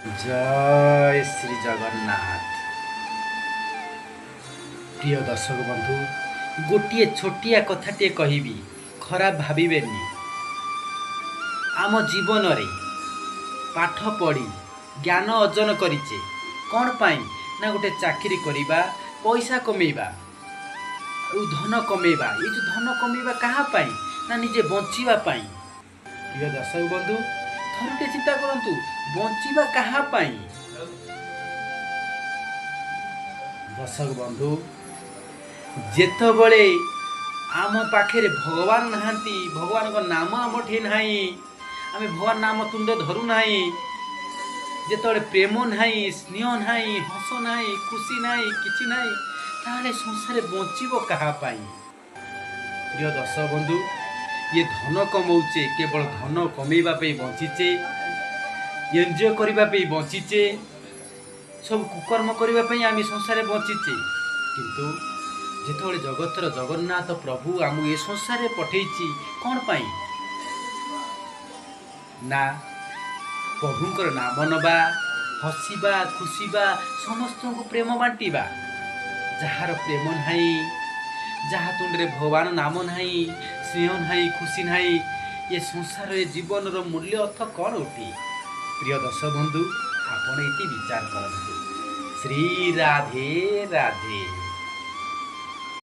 जय श्री जगन्नाथ। प्रिय दर्शक बंधु, गोटे छोटिया कथाटे कहबी, खराब भाविबेनी। आम जीवन रे पाठ पढ़ी ज्ञान अर्जन करिचे कौन पाई ना गोटे चाकरी करिबा, पैसा कमेबा, धन कमेबा। ये जो धन कमेबा कहाँ पाई ना निजे बंचिबा पाई। प्रिय दर्शक बंधु, थरुटे चिंता करंतु बंचिबा कहाँ पाई। दर्शक बंधु, जेतबले आम पाखे भगवान नहांती, भगवान को नाम आम ठे नाही, आम भगवान नाम तुंडे धरू नाही, जेतबले प्रेम नाही, स्नेह नाही, हस नाही, खुशी नाही, किछि नाही, ताले संसार बंचिबो कहाँ पाई। प्रिय दर्शक बंधु, ये धन कमाउचे केवल धन कमेबा पे बंचीचे, एंजॉय करबा पे बंचीचे, सब कुकर्म करबा पे आम संसार बंचीचे। किंतु जेतबले जगतर जगन्नाथ प्रभु आमु ए संसार पठेइची कौन पाई ना प्रभुंकर नाम नबा, हसिबा, खुशिबा, समस्त को प्रेम बांटीबा। जार प्रेम नाही, जहा तुंडे भगवान नाम नाही, स्नेह नाही, खुशी नाही, ये संसार जीवन मूल्य अर्थ कौन उठी। प्रिय दर्शक बंधु, आपण ये विचार करते। श्री राधे राधे।